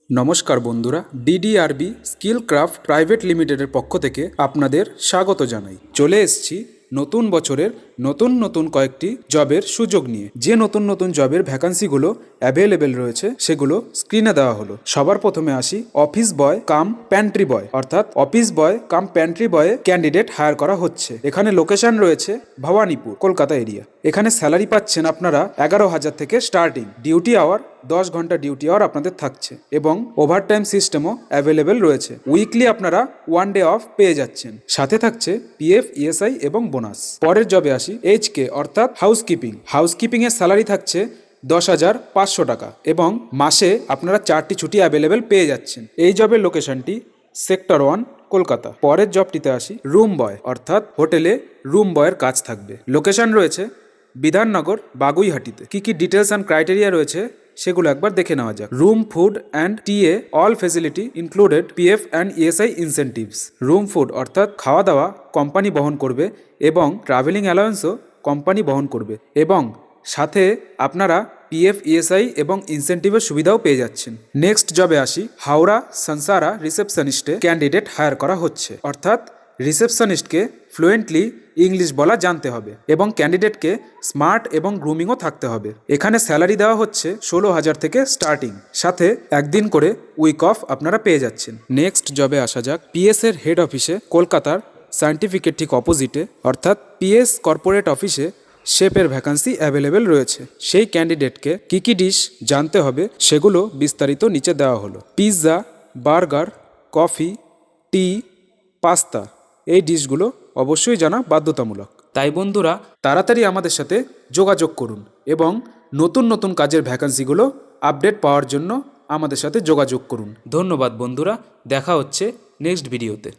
নমস্কার বন্ধুরা, ডিডিআরবি skill craft private লিমিটেডের পক্ষ থেকে আপনাদের স্বাগত জানাই। চলে এসেছি নতুন বছরের নতুন নতুন কয়েকটি জবের সুযোগ নিয়ে। যে নতুন নতুন জবের ভ্যাকান্সিগুলো অ্যাভেলেবেল রয়েছে সেগুলো স্ক্রিনে দেওয়া হলো। সবার প্রথমে আসি অফিস বয় কাম প্যান্ট্রি বয়, অর্থাৎ অফিস বয় কাম প্যান্ট্রি বয়ে ক্যান্ডিডেট হায়ার করা হচ্ছে। এখানে লোকেশন রয়েছে ভবানীপুর, কলকাতা এরিয়া। এখানে স্যালারি পাচ্ছেন আপনারা 11,000 থেকে স্টার্টিং। ডিউটি আওয়ার 10 ঘন্টা ডিউটি আওয়ার আপনাদের থাকছে এবং ওভারটাইম সিস্টেমও অ্যাভেলেবেল রয়েছে। উইকলি আপনারা 1 ডে অফ পেয়ে যাচ্ছেন, সাথে থাকছে পিএফ, ইএসআই এবং বোনাস। পরের জবে আসি এইচকে, অর্থাৎ হাউসকিপিং। হাউসকিপিং এর স্যালারি থাকছে 10,500 টাকা এবং মাসে আপনারা 4টি ছুটি অ্যাভেলেবেল পেয়ে যাচ্ছেন। এই জবের লোকেশনটি সেক্টর 1, কলকাতা। পরের জবটিতে আসি রুম বয়, অর্থাৎ হোটেলে রুম বয়ের কাজ থাকবে। লোকেশন রয়েছে বিধাননগর, বাগুইহাটিতে। কি কি ডিটেলস অ্যান্ড ক্রাইটেরিয়া রয়েছে সেগুলো একবার দেখে নেওয়া যাক। Room, food and TA all facility included, PF and ESI incentives. Room food অর্থাৎ খাওয়া দাওয়া কোম্পানি বহন করবে এবং ট্রাভেলিং অ্যালাউন্সও কোম্পানি বহন করবে এবং সাথে আপনারা পিএফ, ইএসআই এবং ইনসেন্টিভের সুবিধাও পেয়ে যাচ্ছেন। নেক্সট জবে আসি হাওড়া সানসারা রিসেপশনিস্টে ক্যান্ডিডেট হায়ার করা হচ্ছে, অর্থাৎ রিসেপশনিস্টকে ফ্লুয়েন্টলি ইংলিশ বলা জানতে হবে এবং ক্যান্ডিডেটকে স্মার্ট এবং গ্রুমিংও থাকতে হবে। এখানে স্যালারি দেওয়া হচ্ছে 16,000 থেকে স্টার্টিং, সাথে একদিন করে উইক অফ আপনারা পেয়ে যাচ্ছেন। নেক্সট জবে আসা যাক পিএস এর হেড অফিসে, কলকাতার সায়েন্টিফিকের ঠিক অপোজিটে, অর্থাৎ পিএস কর্পোরেট অফিসে শেফের ভ্যাকান্সি অ্যাভেলেবেল রয়েছে। সেই ক্যান্ডিডেটকে কি কি ডিশ জানতে হবে সেগুলো বিস্তারিত নিচে দেওয়া হলো। পিৎজা, বার্গার, কফি, টি, পাস্তা, এই ডিশগুলো অবশ্যই জানা বাধ্যতামূলক। তাই বন্ধুরা, তাড়াতাড়ি আমাদের সাথে যোগাযোগ করুন এবং নতুন নতুন কাজের ভ্যাকান্সিগুলো আপডেট পাওয়ার জন্য আমাদের সাথে যোগাযোগ করুন। ধন্যবাদ বন্ধুরা, দেখা হচ্ছে নেক্সট ভিডিওতে।